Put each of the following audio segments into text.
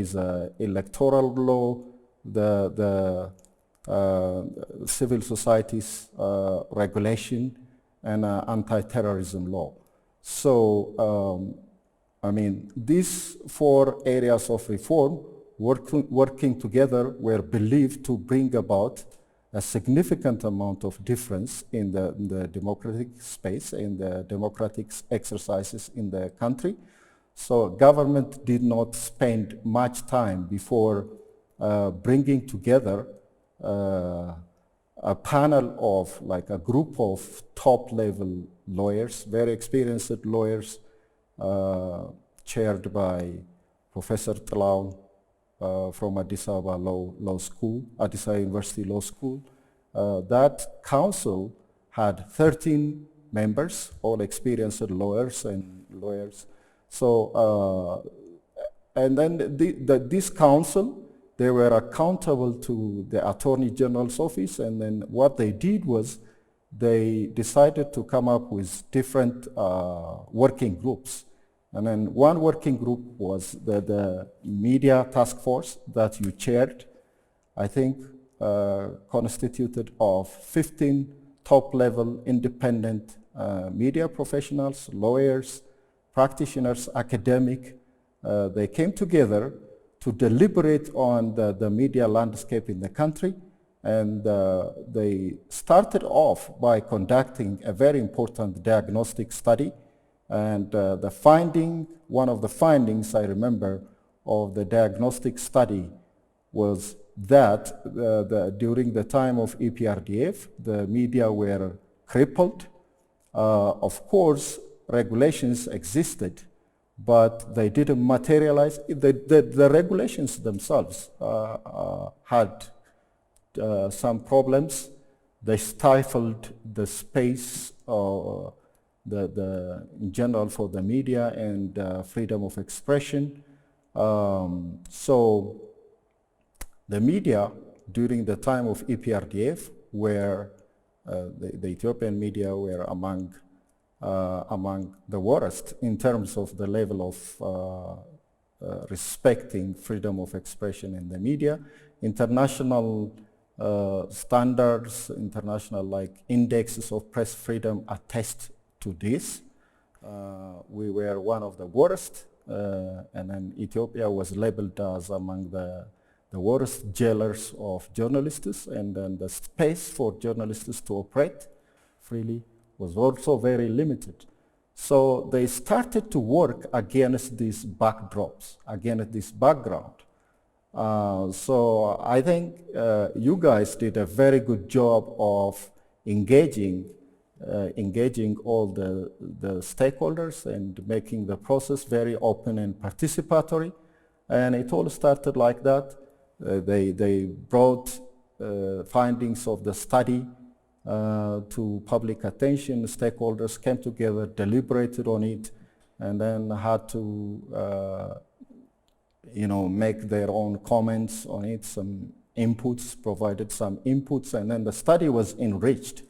is electoral law, the civil society's regulation, and anti-terrorism law. So, I mean, these 4 areas of reform working together were believed to bring about a significant amount of difference in the democratic space, in the democratic exercises in the country. So government did not spend much time before bringing together a panel of, like a group of top-level lawyers, very experienced lawyers, chaired by Professor Tlaun from Addis Ababa Law School, Addis Ababa University Law School. That council had 13 members, all experienced lawyers and lawyers. So, and then this council, they were accountable to the Attorney General's office, and then what they did was they decided to come up with different working groups. And then one working group was the media task force that you chaired, I think constituted of 15 top-level independent media professionals, lawyers, practitioners, academic. They came together to deliberate on the media landscape in the country, and they started off by conducting a very important diagnostic study. And one of the findings I remember of the diagnostic study was that during the time of EPRDF, the media were crippled. Of course, regulations existed, but they didn't materialize. The regulations themselves had some problems. They stifled the space in general for the media and freedom of expression. So the media during the time of EPRDF were, the Ethiopian media were among the worst in terms of the level of respecting freedom of expression in the media. International standards, international indexes of press freedom attest to this. We were one of the worst, and then Ethiopia was labeled as among the worst jailers of journalists, and then the space for journalists to operate freely was also very limited. So they started to work against these backdrops, against this background. So I think you guys did a very good job of engaging all the stakeholders and making the process very open and participatory. And it all started like that. They brought findings of the study to public attention. Stakeholders came together, deliberated on it, and then had to make their own comments on it, some inputs, provided some inputs, and then the study was enriched.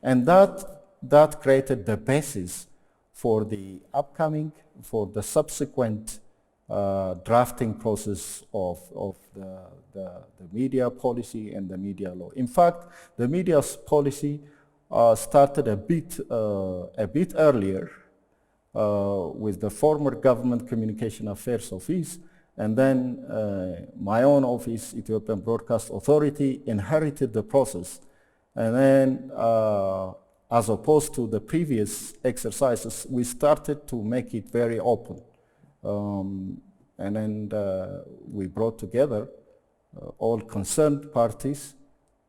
And that created the basis for the subsequent drafting process of the media policy and the media law. In fact, the media policy started a bit earlier with the former Government Communication Affairs Office, and then my own office, Ethiopian Broadcast Authority, inherited the process. And then, as opposed to the previous exercises, we started to make it very open. And then we brought together all concerned parties,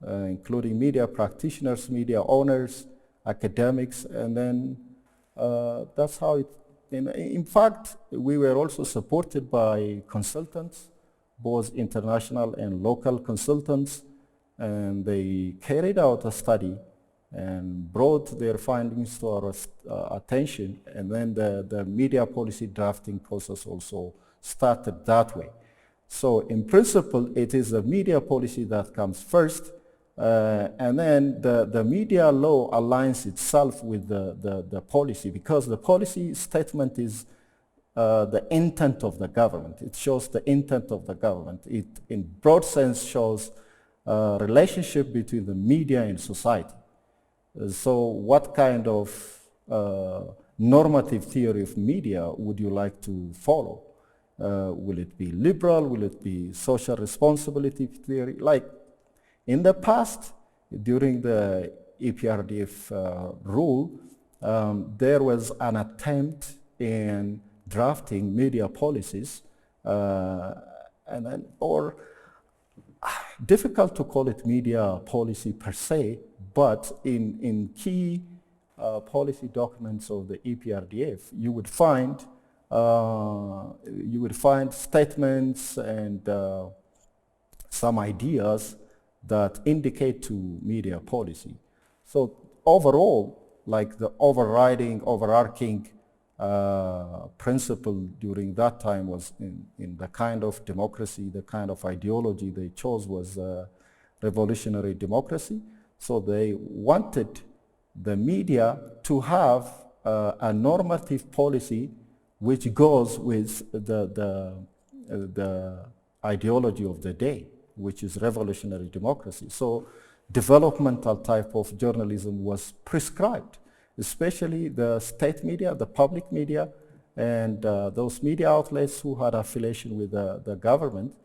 including media practitioners, media owners, academics, and then that's how it. In fact, we were also supported by consultants, both international and local consultants, and they carried out a study and brought their findings to our attention, and then the media policy drafting process also started that way. So in principle, it is the media policy that comes first, and then the media law aligns itself with the policy, because the policy statement is the intent of the government. It shows the intent of the government. It, in broad sense, shows relationship between the media and society. So what kind of normative theory of media would you like to follow? Will it be liberal? Will it be social responsibility theory? Like in the past, during the EPRDF rule, there was an attempt in drafting media policies, or difficult to call it media policy per se, but in key policy documents of the EPRDF, you would find statements and some ideas that indicate to media policy. So overall, like the overarching principle during that time was in the kind of democracy, the kind of ideology they chose was revolutionary democracy. So they wanted the media to have a normative policy which goes with the ideology of the day, which is revolutionary democracy. So developmental type of journalism was prescribed, especially the state media, the public media, and those media outlets who had affiliation with the government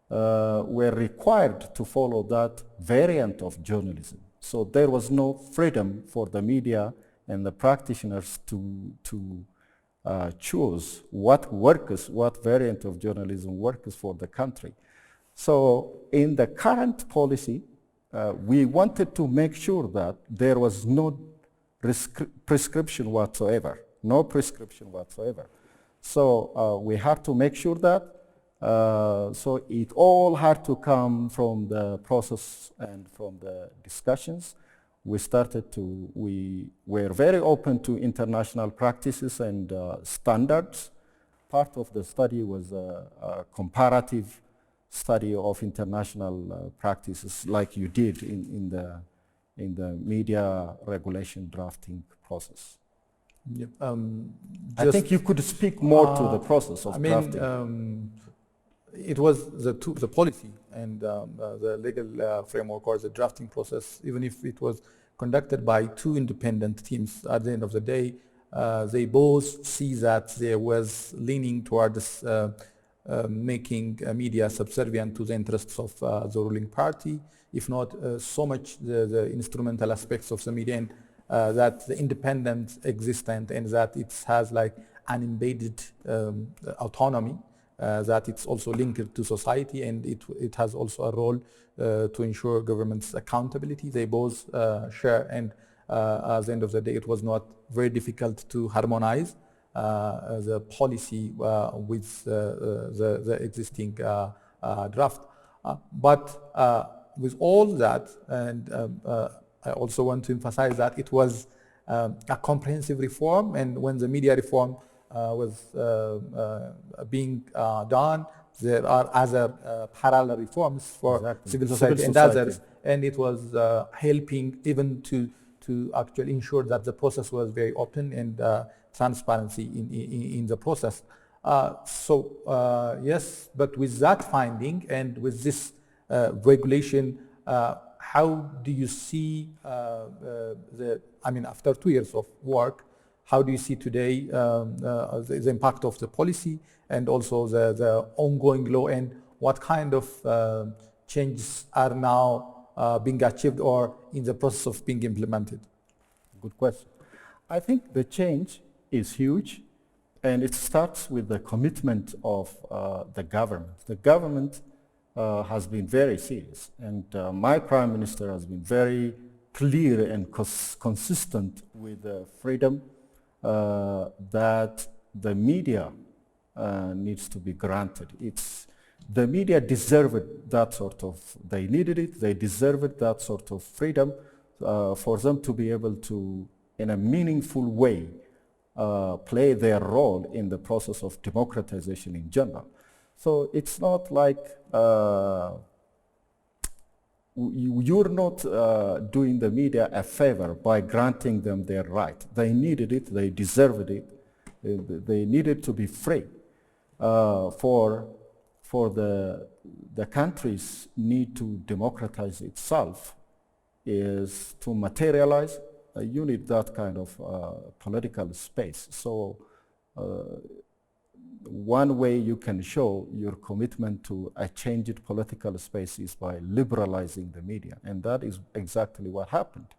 were required to follow that variant of journalism. So there was no freedom for the media and the practitioners to choose what variant of journalism works for the country. So in the current policy, we wanted to make sure that there was no prescription whatsoever, no prescription whatsoever. So we had to make sure that, so it all had to come from the process and from the discussions. We were very open to international practices and standards. Part of the study was a comparative study of international practices like you did in the media regulation drafting process. Yep. I think you could speak more to the process of drafting. It was the policy and the legal framework or the drafting process, even if it was conducted by two independent teams, at the end of the day, they both see that there was leaning towards making media subservient to the interests of the ruling party, if not so much the instrumental aspects of the media, and that the independent existent and that it has like an embedded autonomy, that it's also linked to society, and it has also a role to ensure government's accountability. They both share, and at the end of the day, it was not very difficult to harmonize the policy with the existing draft. But with all that, and I also want to emphasize that it was a comprehensive reform, and when the media reform was being done, there are other parallel reforms for civil society and others, and it was helping even to actually ensure that the process was very open and transparency in the process. Yes, but with that finding and with this regulation, how do you see after 2 years of work, how do you see today the impact of the policy and also the ongoing law, and what kind of changes are now being achieved or in the process of being implemented? Good question. I think the change is huge, and it starts with the commitment of the government. The government has been very serious, and my Prime Minister has been very clear and consistent with the freedom that the media needs to be granted. The media deserved that sort of, they needed it, they deserved that sort of freedom for them to be able to, in a meaningful way, play their role in the process of democratization in general. So it's not like you're not doing the media a favor by granting them their right. They needed it, they deserved it, They needed to be free. For the country's need to democratize itself is to materialize. You need that kind of political space. So one way you can show your commitment to a changed political space is by liberalizing the media, and that is exactly what happened.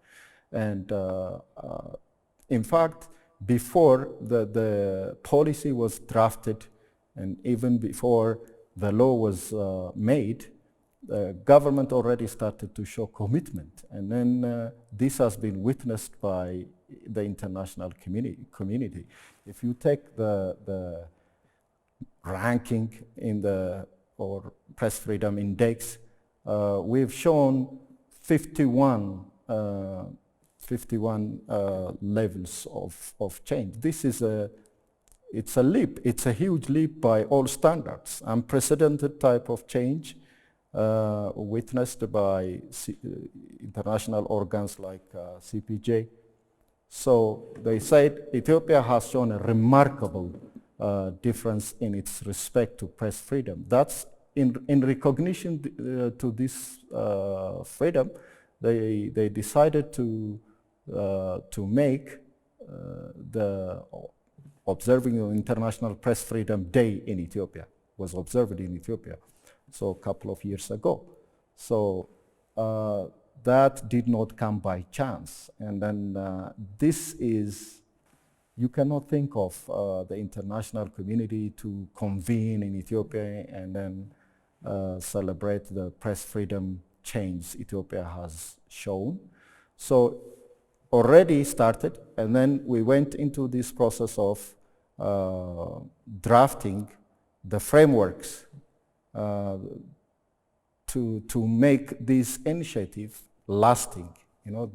And in fact, before the policy was drafted, and even before the law was made, the government already started to show commitment. And then this has been witnessed by the international community. If you take the ranking in the Press Freedom Index, we've shown 51 levels of change. This is it's a leap. It's a huge leap by all standards. Unprecedented type of change witnessed by international organs like CPJ. So they said Ethiopia has shown a remarkable difference in its respect to press freedom. That's in recognition to this freedom. They decided to make the observing International Press Freedom Day in Ethiopia, was observed in Ethiopia, so a couple of years ago. So that did not come by chance. And then this is, you cannot think of the international community to convene in Ethiopia and then celebrate the press freedom change Ethiopia has shown. So already started, and then we went into this process of drafting the frameworks to make this initiative lasting,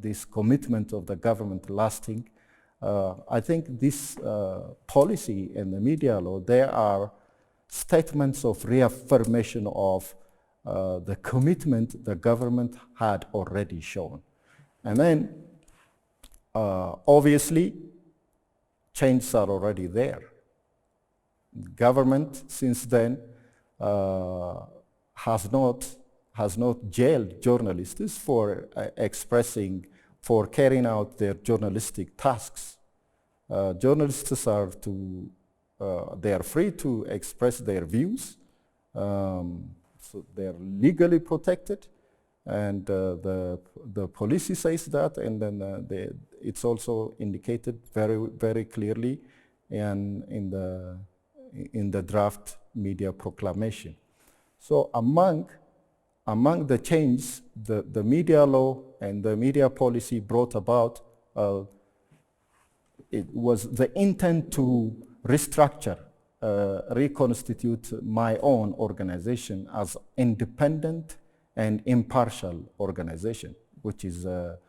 this commitment of the government lasting. I think this policy and the media law, there are statements of reaffirmation of the commitment the government had already shown. And then obviously, changes are already there. Government since then has not jailed journalists for for carrying out their journalistic tasks. Journalists are they are free to express their views, so they are legally protected. And the policy says that, and then it's also indicated very, very clearly in the draft media proclamation. So among the changes the media law and the media policy brought about, it was the intent to restructure, reconstitute my own organization as independent and impartial organization, which is the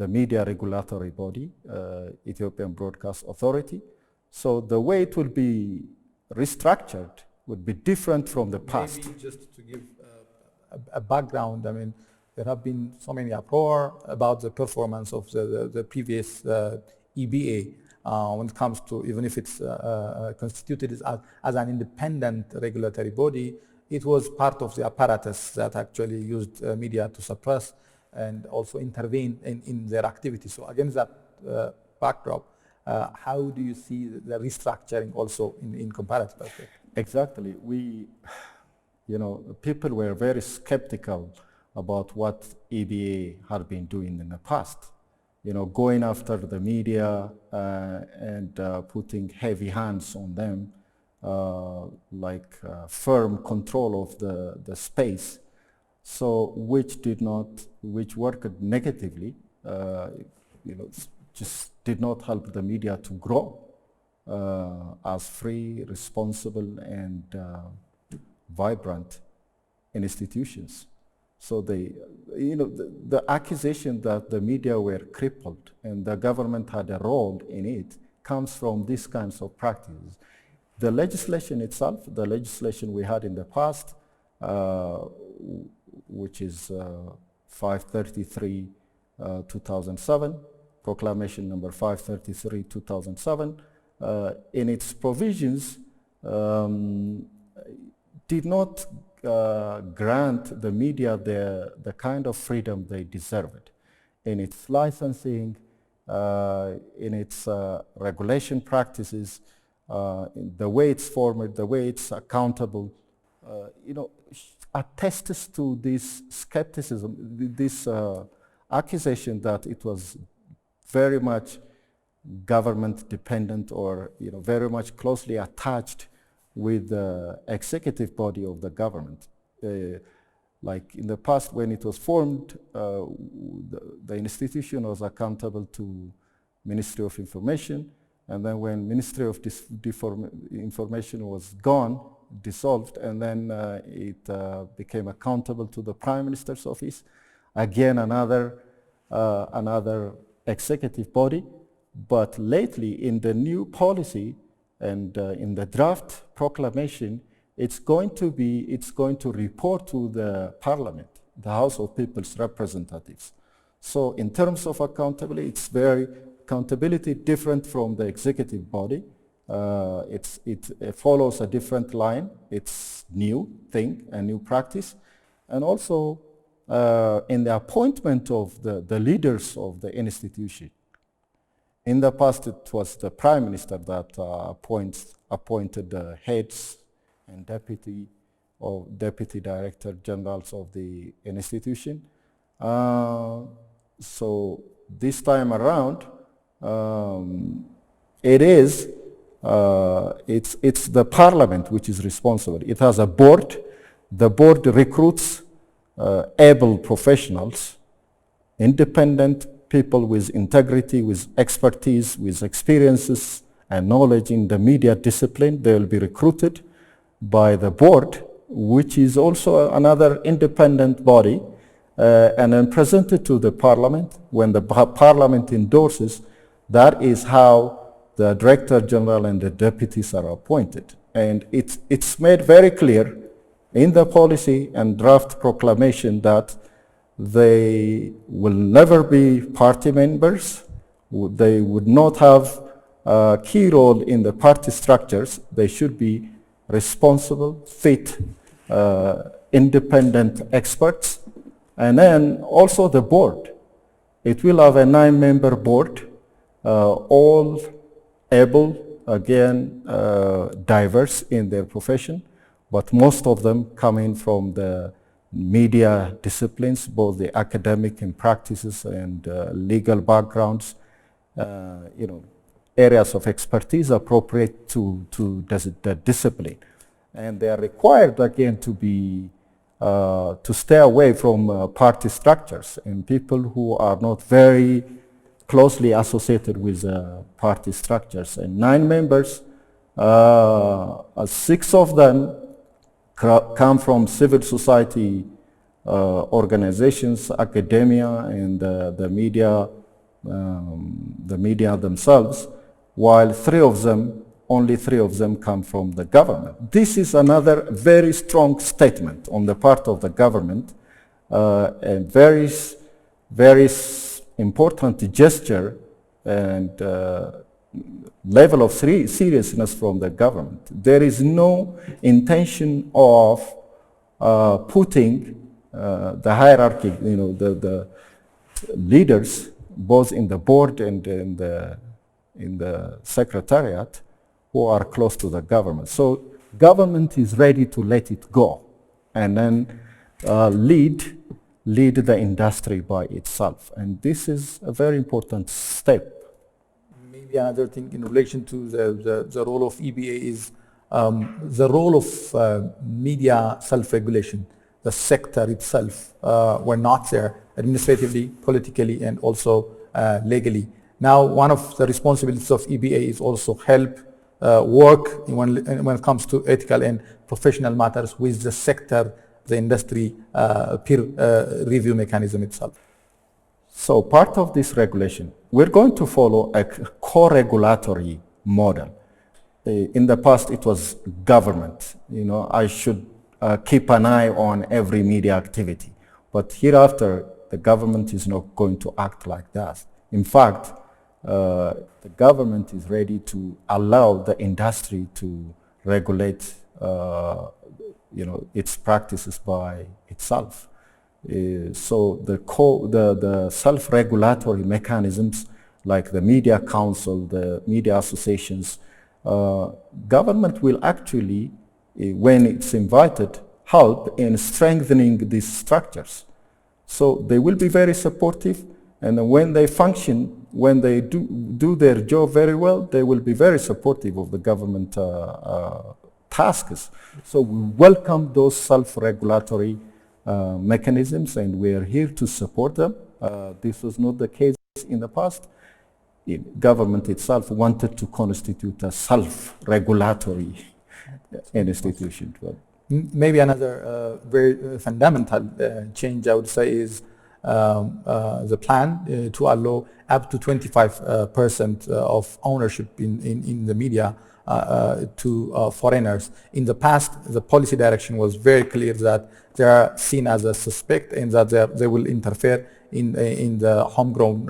media regulatory body, Ethiopian Broadcast Authority. So the way it will be restructured would be different from the past. Maybe just to give a background, I mean, there have been so many uproar about the performance of the previous EBA when it comes to, even if it's constituted as an independent regulatory body, it was part of the apparatus that actually used media to suppress and also intervene in their activity. So against that backdrop, how do you see the restructuring also in comparative perspective? Exactly. People were very skeptical about what EBA had been doing in the past. Going after the media and putting heavy hands on them, like firm control of the space, so which worked negatively, just did not help the media to grow as free, responsible, and vibrant institutions. So the accusation that the media were crippled and the government had a role in it comes from these kinds of practices. The legislation itself, the legislation we had in the past, which is 533 2007, proclamation number 533 2007, in its provisions, did not grant the media the kind of freedom they deserved in its licensing, in its regulation practices, in the way it's formed, the way it's accountable, attests to this skepticism, this accusation that it was very much government dependent, or very much closely attached with the executive body of the government. Like in the past, when it was formed, the institution was accountable to Ministry of Information, and then when Ministry of Information was gone, dissolved, and then it became accountable to the Prime Minister's office. Again, another executive body. But lately, in the new policy and in the draft proclamation, it's going to report to the Parliament, the House of People's Representatives. So in terms of accountability, it's very accountability different from the executive body. It follows a different line. It's new thing, a new practice. And also in the appointment of the leaders of the institution. In the past, it was the Prime Minister that appointed the heads and deputy director generals of the institution. So this time around, it's the Parliament which is responsible. It has a board. The board recruits able professionals, independent people with integrity, with expertise, with experiences and knowledge in the media discipline. They will be recruited by the board, which is also another independent body, and then presented to the Parliament. When the Parliament endorses, that is how the Director General and the deputies are appointed. And it's made very clear in the policy and draft proclamation that they will never be party members. They would not have a key role in the party structures. They should be responsible, fit, independent experts. And then also the board. It will have a 9-member board, all able, again, diverse in their profession, but most of them coming from the media disciplines, both the academic and practices and legal backgrounds, areas of expertise appropriate to the discipline. And they are required, again, to stay away from party structures and people who are not very closely associated with party structures. And 9 members, 6 of them come from civil society organizations, academia, and the media themselves, while only three of them come from the government. This is another very strong statement on the part of the government, and very, very important gesture and level of seriousness from the government. There is no intention of putting the hierarchy, the leaders, both in the board and in the secretariat, who are close to the government. So government is ready to let it go and then lead the industry by itself. And this is a very important step. Maybe another thing in relation to the role of EBA is the role of media self-regulation. The sector itself were not there administratively, politically, and also legally. Now, one of the responsibilities of EBA is also help work when it comes to ethical and professional matters with the sector, the industry peer review mechanism itself. So part of this regulation, we're going to follow a co-regulatory model. In the past, it was government. I should keep an eye on every media activity. But hereafter, the government is not going to act like that. In fact, the government is ready to allow the industry to regulate, its practices by itself. So the self-regulatory mechanisms like the media council, the media associations, government will actually, when it's invited, help in strengthening these structures. So they will be very supportive, and when they function, when they do their job very well, they will be very supportive of the government tasks. So we welcome those self-regulatory mechanisms, and we are here to support them. This was not the case in the past. Government itself wanted to constitute a self-regulatory institution. Maybe another very fundamental change, I would say, is the plan to allow up to 25% of ownership in the media to foreigners. In the past, the policy direction was very clear that they are seen as a suspect and that they will interfere in the homegrown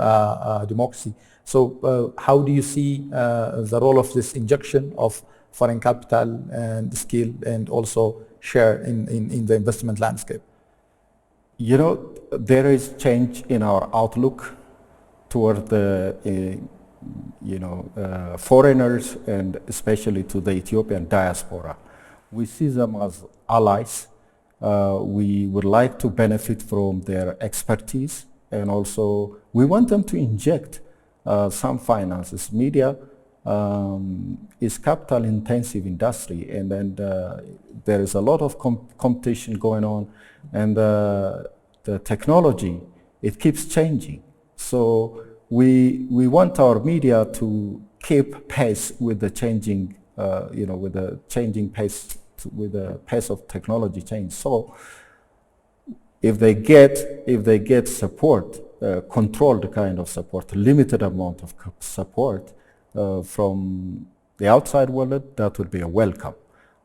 democracy. So how do you see the role of this injection of foreign capital and skill and also share in the investment landscape? There is change in our outlook toward the foreigners, and especially to the Ethiopian diaspora. We see them as allies. We would like to benefit from their expertise, and also we want them to inject some finances. Media is capital-intensive industry, and then there is a lot of competition going on, and the technology, it keeps changing. So we want our media to keep pace with the changing, with the changing pace, with the pace of technology change. So if they get support, controlled kind of support, limited amount of support from the outside world, that would be a welcome.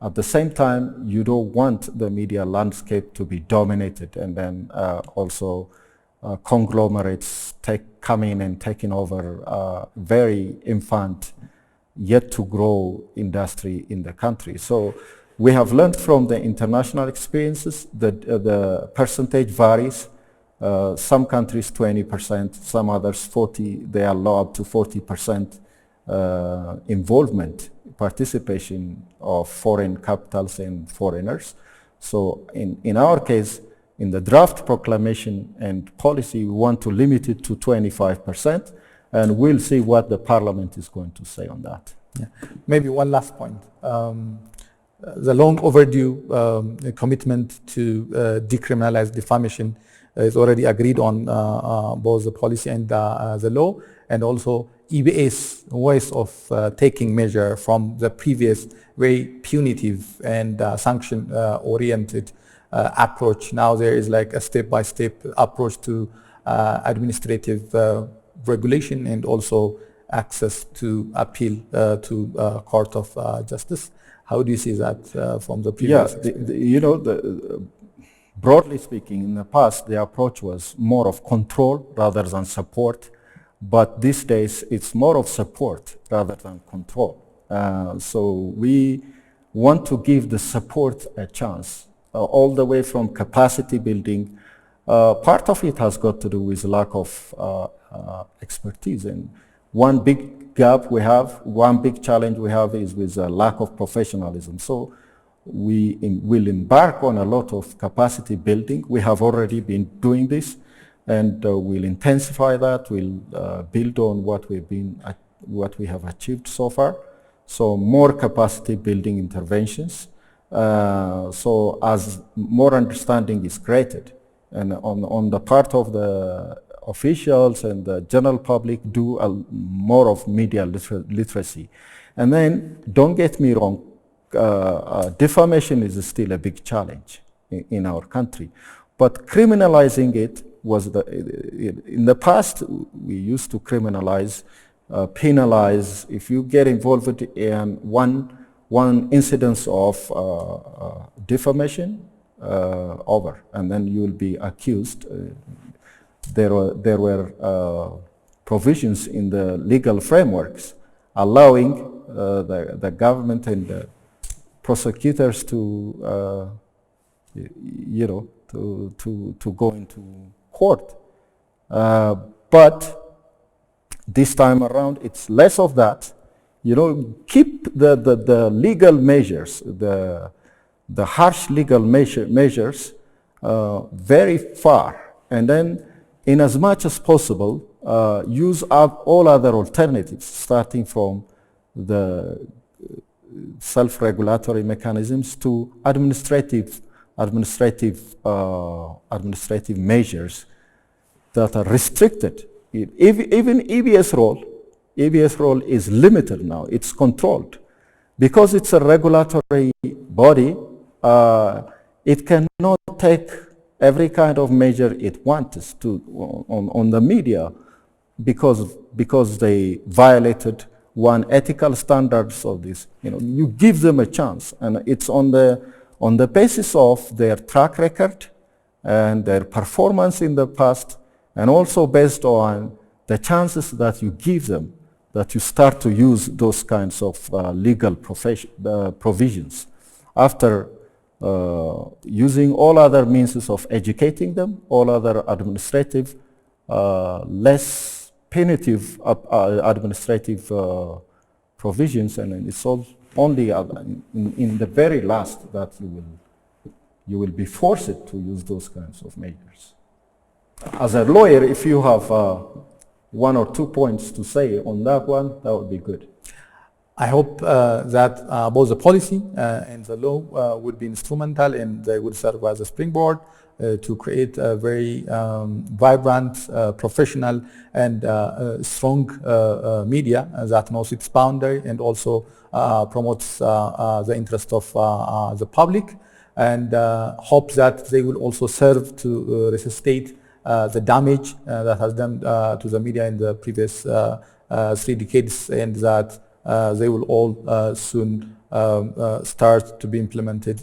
At the same time, you don't want the media landscape to be dominated, and then also conglomerates coming and taking over very infant, yet to grow industry in the country. So we have learned from the international experiences that the percentage varies. Some countries 20%, some others 40%, they allow up to 40% involvement, participation of foreign capitals and foreigners. So in our case, in the draft proclamation and policy, we want to limit it to 25%, and we'll see what the parliament is going to say on that. Yeah. Maybe one last point. The long overdue commitment to decriminalize defamation is already agreed on both the policy and the law, and also EBA's ways of taking measure from the previous very punitive and sanction-oriented approach. Now there is like a step-by-step approach to administrative regulation and also access to appeal to court of justice. How do you see that from the previous experience? Broadly speaking, in the past, the approach was more of control rather than support. But these days, it's more of support rather than control. So we want to give the support a chance, all the way from capacity building. Part of it has got to do with lack of expertise. And one big gap we have, one big challenge we have is with a lack of professionalism. So we will embark on a lot of capacity building. We have already been doing this, and we'll intensify that. We'll build on what we have achieved so far. So more capacity building interventions. So as more understanding is created, and on the part of the officials and the general public, do more of media literacy. And then, don't get me wrong, defamation is still a big challenge in our country. But criminalizing it was in the past, we used to criminalize, penalize. If you get involved in one incidence of defamation, over, and then you will be accused. There were provisions in the legal frameworks, allowing the government and the prosecutors to, to go into court. But this time around, it's less of that. Keep the legal measures, the harsh legal measures very far, and then in as much as possible, use up all other alternatives, starting from the self-regulatory mechanisms to administrative measures that are restricted. Even EBS role is limited now. It's controlled. Because it's a regulatory body, it cannot take every kind of measure it wants to on the media because they violated one ethical standards of this. You give them a chance, and it's on the basis of their track record and their performance in the past, and also based on the chances that you give them, that you start to use those kinds of legal provisions. After using all other means of educating them, all other administrative, less punitive administrative provisions, and it's all only in the very last that you will be forced to use those kinds of measures. As a lawyer, if you have 1 or 2 points to say on that one, that would be good. I hope that both the policy and the law would be instrumental, and they would serve as a springboard to create a very vibrant, professional, and strong media that knows its boundary and also promotes the interest of the public, and hope that they will also serve to resuscitate the damage that has done to the media in the previous 3 decades, and that they will all soon start to be implemented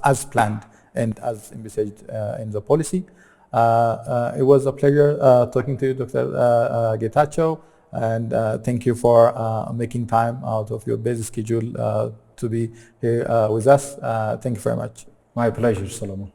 as planned and as envisaged in the policy. It was a pleasure talking to you, Dr. Getachew, and thank you for making time out of your busy schedule to be here with us. Thank you very much. My pleasure, Solomon.